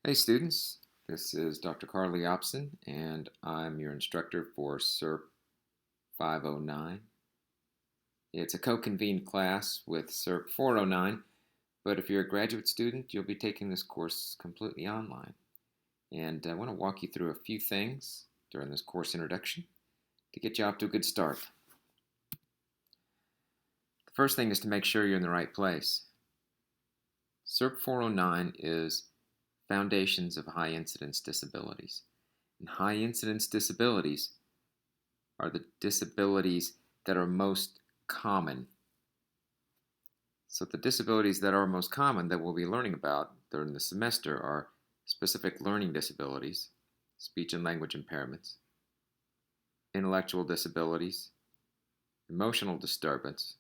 Hey students, this is Dr. Carly Opson and I'm your instructor for SERP 509. It's a co-convened class with SERP 409, but if you're a graduate student, you'll be taking this course completely online. And I want to walk you through a few things during this course introduction to get you off to a good start. The first thing is to make sure you're in the right place. SERP 409 is Foundations of High Incidence Disabilities. And high incidence disabilities are the disabilities that are most common. So the disabilities that are most common that we'll be learning about during the semester are specific learning disabilities, speech and language impairments, intellectual disabilities, emotional disturbance,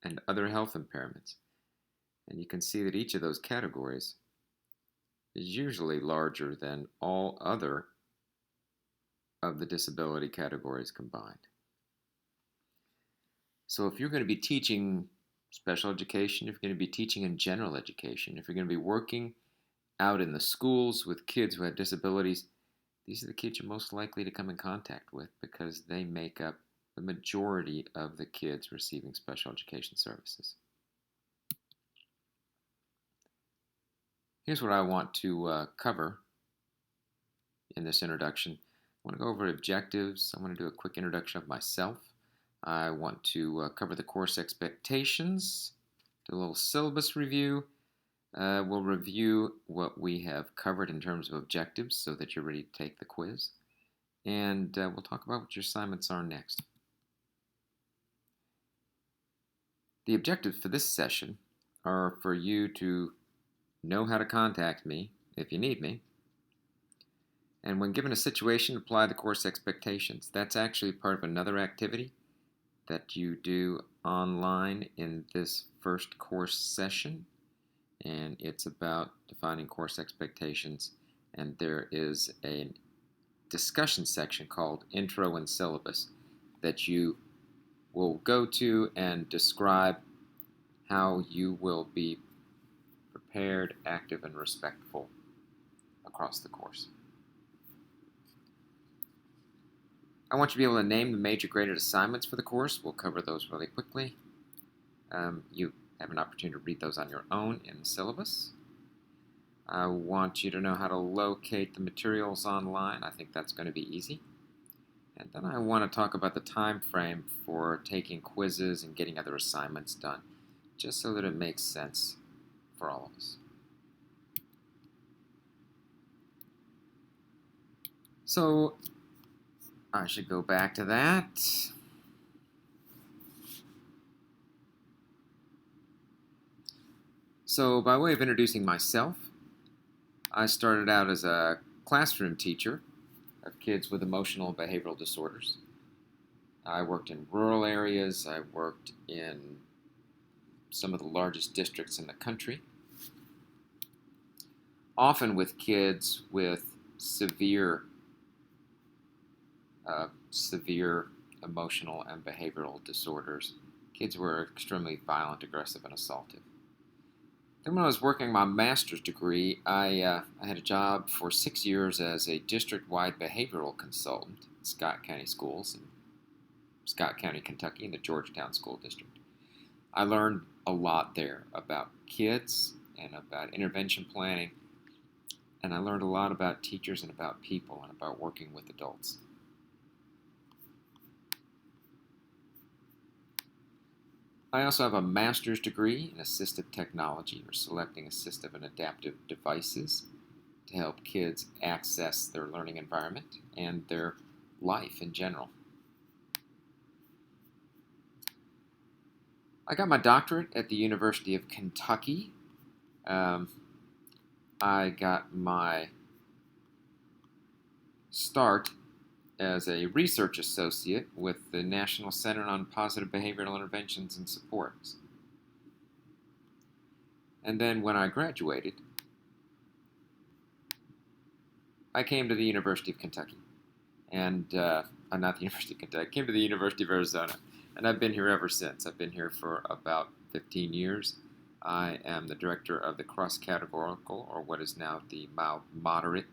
and other health impairments. And you can see that each of those categories is usually larger than all other of the disability categories combined. So if you're going to be teaching special education, if you're going to be teaching in general education, if you're going to be working out in the schools with kids who have disabilities, these are the kids you're most likely to come in contact with because they make up the majority of the kids receiving special education services. Here's what I want to cover in this introduction. I want to go over objectives. I want to do a quick introduction of myself. I want to cover the course expectations, do a little syllabus review. We'll review what we have covered in terms of objectives so that you're ready to take the quiz. And we'll talk about what your assignments are next. The objectives for this session are for you to know how to contact me if you need me. And when given a situation, apply the course expectations. That's actually part of another activity that you do online in this first course session. And it's about defining course expectations. And there is a discussion section called Intro and Syllabus that you will go to and describe how you will be prepared, active, and respectful across the course. I want you to be able to name the major graded assignments for the course. We'll cover those really quickly. You have an opportunity to read those on your own in the syllabus. I want you to know how to locate the materials online. I think that's going to be easy. And then I want to talk about the time frame for taking quizzes and getting other assignments done, just so that it makes sense for all of us. So I should go back to that. So by way of introducing myself, I started out as a classroom teacher of kids with emotional and behavioral disorders. I worked in rural areas. I worked in some of the largest districts in the country, often with kids with severe emotional and behavioral disorders. Kids who were extremely violent, aggressive, and assaultive. Then when I was working my master's degree, I had a job for 6 years as a district-wide behavioral consultant in Scott County Schools in Scott County, Kentucky, in the Georgetown School District. I learned a lot there about kids and about intervention planning, and I learned a lot about teachers and about people and about working with adults. I also have a master's degree in assistive technology, or selecting assistive and adaptive devices to help kids access their learning environment and their life in general. I got my doctorate at the University of Kentucky. I got my start as a research associate with the National Center on Positive Behavioral Interventions and Supports. And then when I graduated, I came to the University of Kentucky. And, not the University of Kentucky, I came to the University of Arizona. And I've been here ever since. I've been here for about 15 years. I am the director of the cross-categorical, or what is now the mild moderate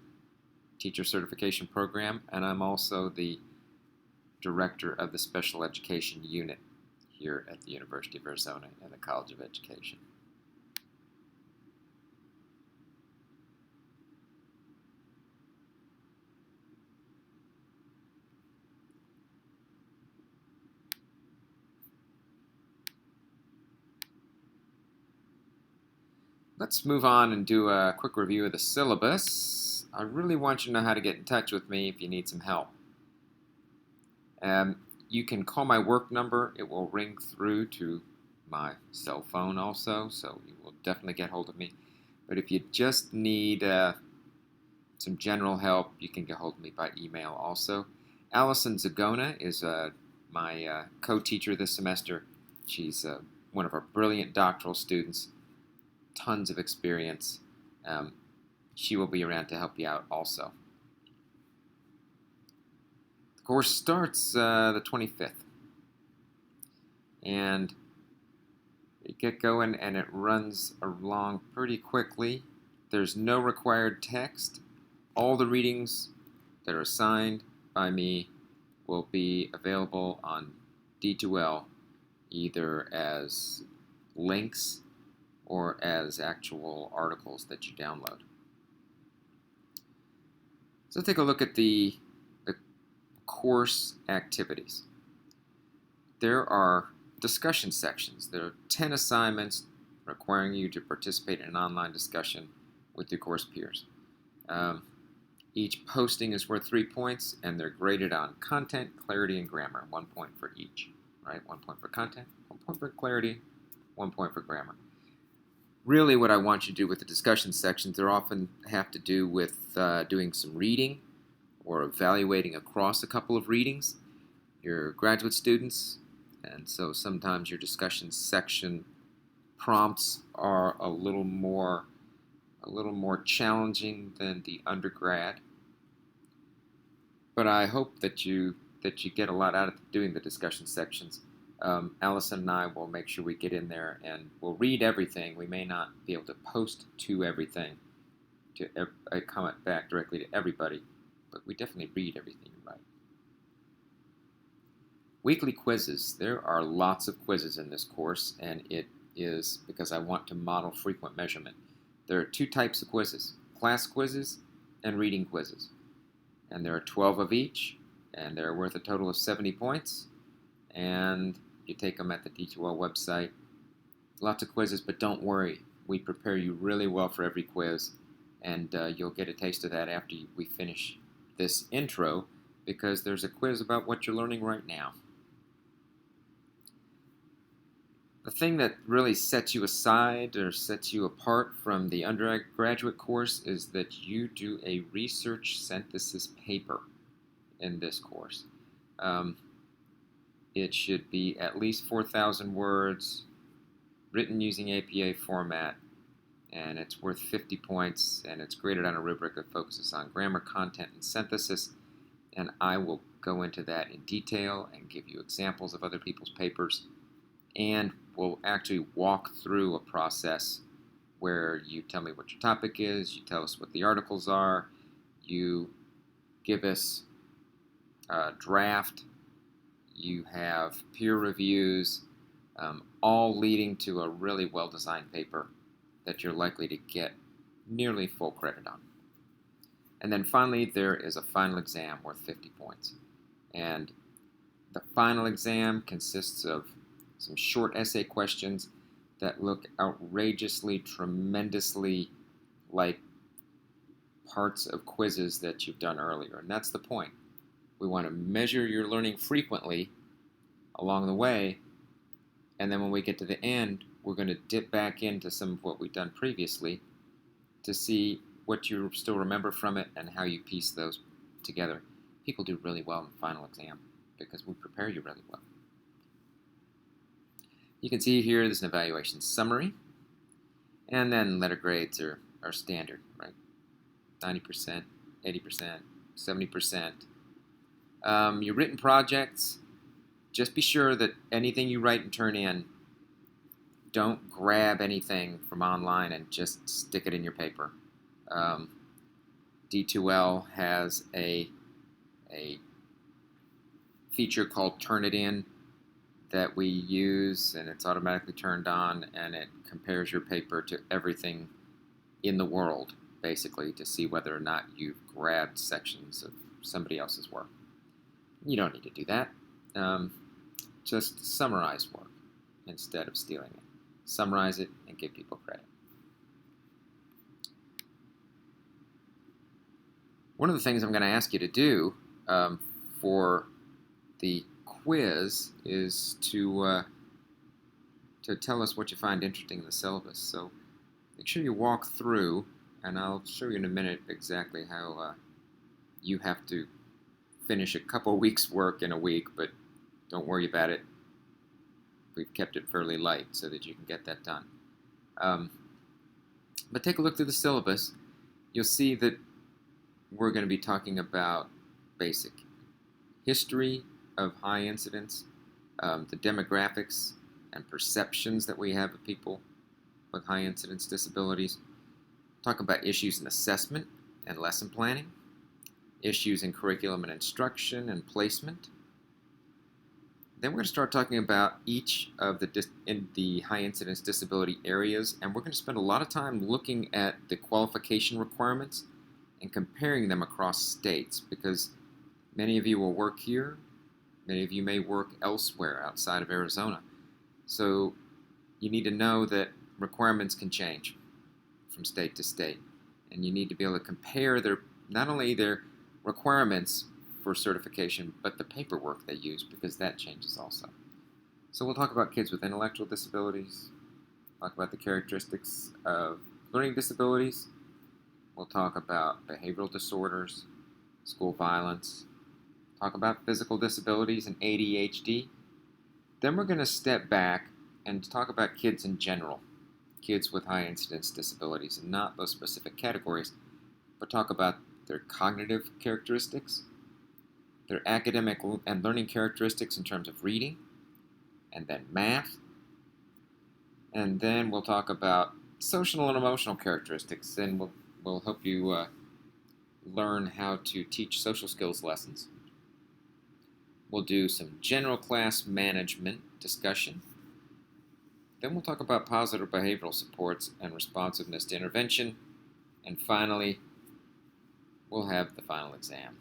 teacher certification program, and I'm also the director of the special education unit here at the University of Arizona and the College of Education. Let's move on and do a quick review of the syllabus. I really want you to know how to get in touch with me if you need some help. You can call my work number. It will ring through to my cell phone also, so you will definitely get hold of me. But if you just need some general help, you can get hold of me by email also. Allison Zagona is my co-teacher this semester. She's one of our brilliant doctoral students, tons of experience. She will be around to help you out also. The course starts the 25th, and you get going and it runs along pretty quickly. There's no required text. All the readings that are assigned by me will be available on D2L either as links or as actual articles that you download. So take a look at the course activities. There are discussion sections. There are 10 assignments requiring you to participate in an online discussion with your course peers. Each posting is worth 3 points, and they're graded on content, clarity, and grammar. 1 point for each, right? 1 point for content, 1 point for clarity, 1 point for grammar. Really what I want you to do with the discussion sections, they often have to do with doing some reading or evaluating across a couple of readings. You're graduate students, and so sometimes your discussion section prompts are a little more challenging than the undergrad. But I hope that you get a lot out of doing the discussion sections. Allison and I will make sure we get in there and we'll read everything. We may not be able to post to everything, to comment back directly to everybody, but we definitely read everything you write. Weekly quizzes. There are lots of quizzes in this course, and it is because I want to model frequent measurement. There are 2 types of quizzes, class quizzes and reading quizzes. And there are 12 of each, and they're worth a total of 70 points. And you take them at the D2L website. Lots of quizzes, but don't worry. We prepare you really well for every quiz, and you'll get a taste of that after we finish this intro, because there's a quiz about what you're learning right now. The thing that really sets you aside or sets you apart from the undergraduate course is that you do a research synthesis paper in this course. It should be at least 4,000 words, written using APA format, and it's worth 50 points, and it's graded on a rubric that focuses on grammar, content, and synthesis, and I will go into that in detail and give you examples of other people's papers, and we'll actually walk through a process where you tell me what your topic is, you tell us what the articles are, you give us a draft, you have peer reviews, all leading to a really well-designed paper that you're likely to get nearly full credit on. And then finally, there is a final exam worth 50 points. And the final exam consists of some short essay questions that look outrageously, tremendously like parts of quizzes that you've done earlier. And that's the point. We want to measure your learning frequently along the way, and then when we get to the end, we're going to dip back into some of what we've done previously to see what you still remember from it and how you piece those together. People do really well in the final exam because we prepare you really well. You can see here there's an evaluation summary, and then letter grades are standard, right? 90%, 80%, 70%. Your written projects, just be sure that anything you write and turn in don't grab anything from online and just stick it in your paper. D2L has a feature called Turn It In that we use, and it's automatically turned on, and it compares your paper to everything in the world, basically, to see whether or not you've grabbed sections of somebody else's work. You don't need to do that. Just summarize work instead of stealing it. Summarize it and give people credit. One of the things I'm going to ask you to do for the quiz is to tell us what you find interesting in the syllabus. So make sure you walk through, and I'll show you in a minute exactly how you have to finish a couple weeks' work in a week, but don't worry about it. We've kept it fairly light so that you can get that done. But take a look through the syllabus. You'll see that we're going to be talking about basic history of high incidence, the demographics and perceptions that we have of people with high incidence disabilities. Talk about issues in assessment and lesson planning, issues in curriculum and instruction and placement. Then we're going to start talking about each of the high incidence disability areas, and we're going to spend a lot of time looking at the qualification requirements and comparing them across states, because many of you will work here, many of you may work elsewhere outside of Arizona. So you need to know that requirements can change from state to state, and you need to be able to compare not only their requirements for certification, but the paperwork they use, because that changes also. So we'll talk about kids with intellectual disabilities, talk about the characteristics of learning disabilities, we'll talk about behavioral disorders, school violence, talk about physical disabilities and ADHD. Then we're going to step back and talk about kids in general, kids with high incidence disabilities, and not those specific categories, but talk about their cognitive characteristics, their academic and learning characteristics in terms of reading, and then math. And then we'll talk about social and emotional characteristics, and we'll help you learn how to teach social skills lessons. We'll do some general class management discussion. Then we'll talk about positive behavioral supports and responsiveness to intervention. And finally, we'll have the final exam.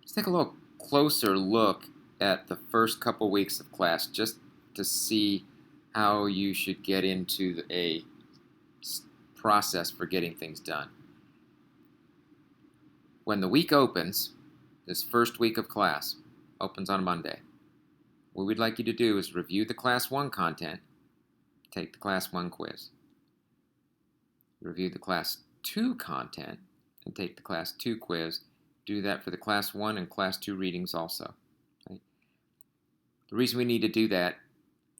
Let's take a little closer look at the first couple weeks of class, just to see how you should get into a process for getting things done. When the week opens, this first week of class opens on a Monday, what we'd like you to do is review the Class 1 content, take the Class 1 quiz. Review the Class 2 content and take the Class 2 quiz. Do that for the Class 1 and Class 2 readings also. Right? The reason we need to do that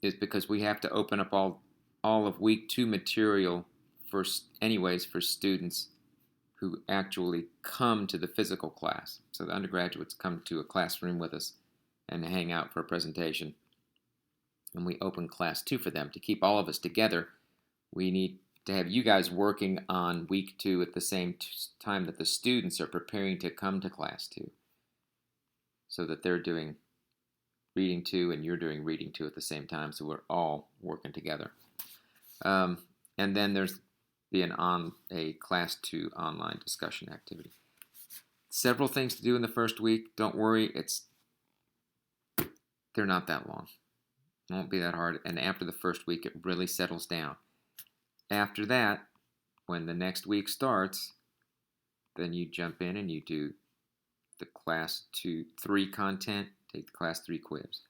is because we have to open up all of Week 2 material for students who actually come to the physical class. So the undergraduates come to a classroom with us and hang out for a presentation. And we open Class 2 for them. To keep all of us together, we need to have you guys working on Week 2 at the same time that the students are preparing to come to Class 2. So that they're doing Reading 2 and you're doing Reading 2 at the same time, so we're all working together. And then there's a Class 2 online discussion activity. Several things to do in the first week. Don't worry, they're not that long. It won't be that hard. And after the first week, it really settles down. After that, when the next week starts, then you jump in and you do the Class 3 content, take the Class 3 quiz.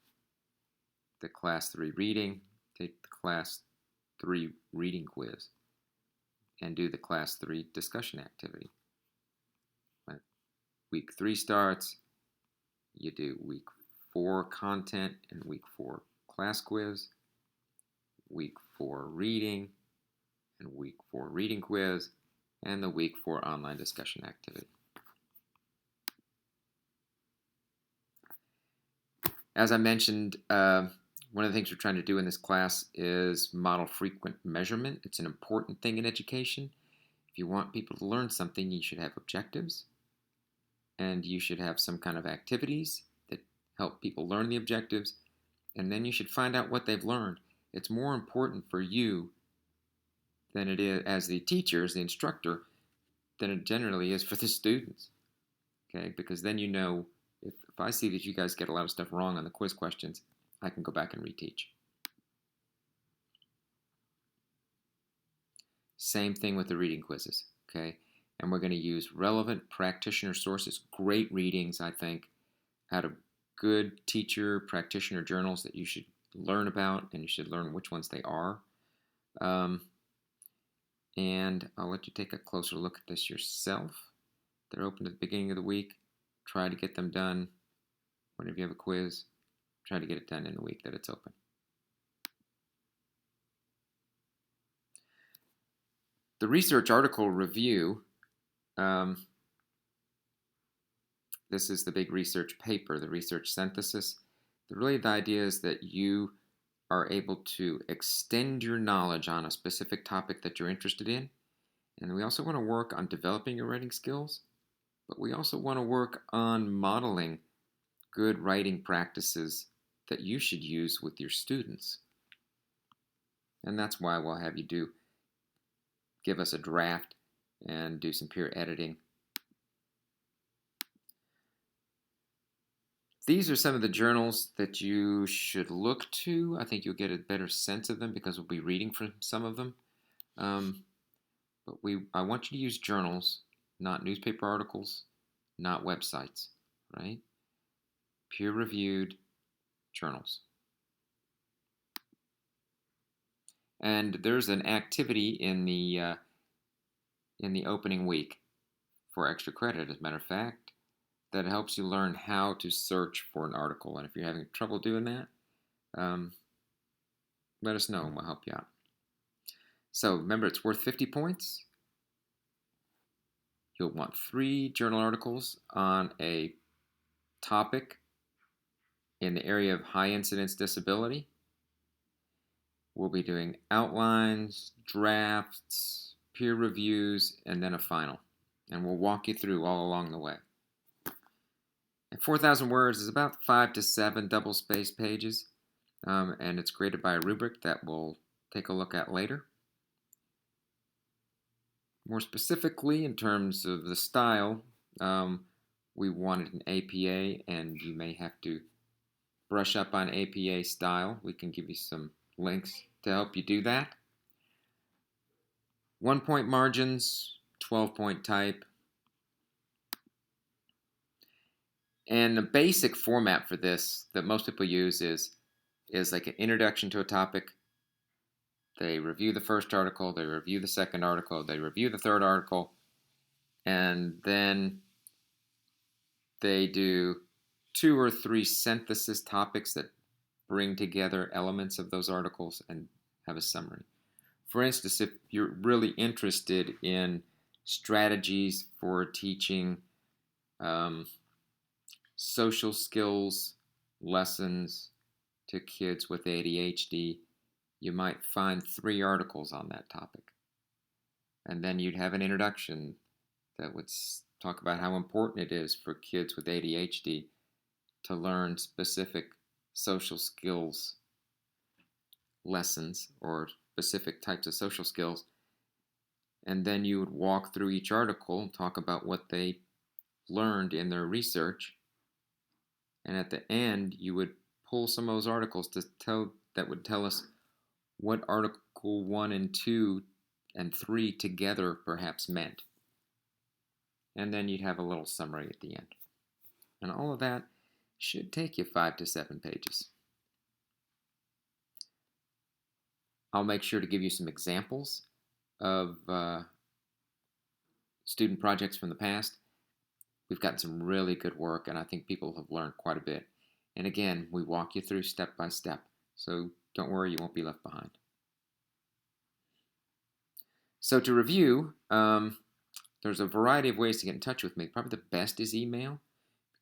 The Class 3 reading, take the Class 3 reading quiz. And do the Class 3 discussion activity. When Week 3 starts, you do Week 4 content and Week 4 class quiz, Week 4 reading, and Week 4 reading quiz, and the Week 4 online discussion activity. As I mentioned, one of the things we're trying to do in this class is model frequent measurement. It's an important thing in education. If you want people to learn something, you should have objectives, and you should have some kind of activities that help people learn the objectives, and then you should find out what they've learned. It's more important for you than it is as the teacher, as the instructor, than it generally is for the students. Okay, because then you know if I see that you guys get a lot of stuff wrong on the quiz questions, I can go back and reteach. Same thing with the reading quizzes, okay? And we're going to use relevant practitioner sources, great readings, I think, out of good teacher practitioner journals that you should learn about, and you should learn which ones they are. And I'll let you take a closer look at this yourself. They're open at the beginning of the week. Try to get them done whenever you have a quiz. Try to get it done in the week that it's open. The research article review, this is the big research paper, the research synthesis. Really the idea is that you are able to extend your knowledge on a specific topic that you're interested in. And we also want to work on developing your writing skills, but we also want to work on modeling good writing practices that you should use with your students. And that's why we'll have you give us a draft and do some peer editing. These are some of the journals that you should look to. I think you'll get a better sense of them because we'll be reading from some of them. But I want you to use journals, not newspaper articles, not websites, right? Peer-reviewed journals. And there's an activity in the opening week for extra credit, as a matter of fact, that helps you learn how to search for an article. And if you're having trouble doing that, let us know and we'll help you out. So remember, it's worth 50 points. You'll want 3 journal articles on a topic in the area of high incidence disability. We'll be doing outlines, drafts, peer reviews, and then a final. And we'll walk you through all along the way. And 4,000 words is about 5 to 7 double-spaced pages, and it's graded by a rubric that we'll take a look at later. More specifically, in terms of the style, we wanted an APA, and you may have to brush up on APA style. We can give you some links to help you do that. 1-point margins, 12-point type. And the basic format for this that most people use is like an introduction to a topic. They review the first article, they review the second article, they review the third article, and then they do 2 or 3 synthesis topics that bring together elements of those articles and have a summary. For instance, if you're really interested in strategies for teaching social skills lessons to kids with ADHD, you might find 3 articles on that topic. And then you'd have an introduction that would talk about how important it is for kids with ADHD to learn specific social skills lessons or specific types of social skills. And then you would walk through each article and talk about what they learned in their research. And at the end, you would pull some of those articles that would tell us what Article 1 and 2 and 3 together perhaps meant. And then you'd have a little summary at the end. And all of that should take you 5 to 7 pages. I'll make sure to give you some examples of student projects from the past. We've gotten some really good work, and I think people have learned quite a bit. And again, we walk you through step by step, so don't worry, you won't be left behind. So to review, there's a variety of ways to get in touch with me. Probably the best is email.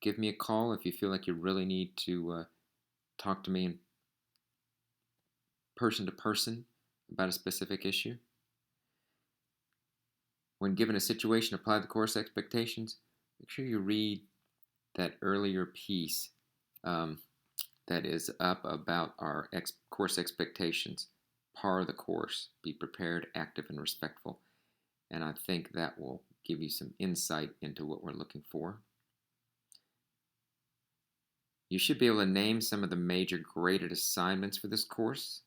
Give me a call if you feel like you really need to talk to me in person to person about a specific issue. When given a situation, apply the course expectations. Make sure you read that earlier piece that is up about our course expectations. Par the course. Be prepared, active, and respectful. And I think that will give you some insight into what we're looking for. You should be able to name some of the major graded assignments for this course.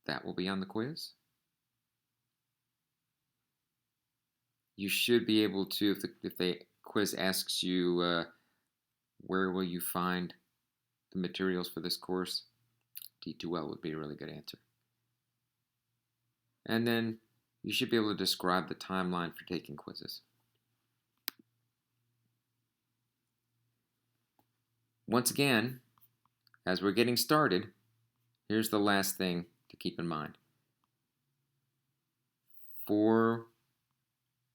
That will be on the quiz. You should be able to, if the quiz asks you where will you find the materials for this course, D2L would be a really good answer. And then you should be able to describe the timeline for taking quizzes. Once again, as we're getting started, here's the last thing to keep in mind. For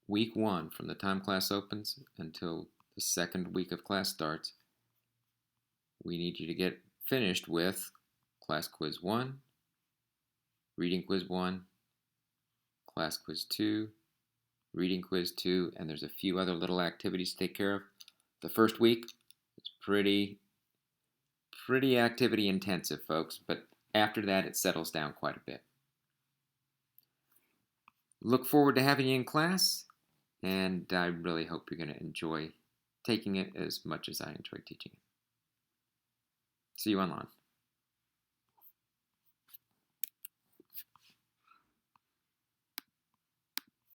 week 1, from the time class opens until the second week of class starts, we need you to get finished with class quiz 1, reading quiz 1, class quiz 2, reading quiz 2, and there's a few other little activities to take care of. The first week is pretty activity intensive, folks, but after that it settles down quite a bit. Look forward to having you in class, and I really hope you're going to enjoy taking it as much as I enjoy teaching it. See you online.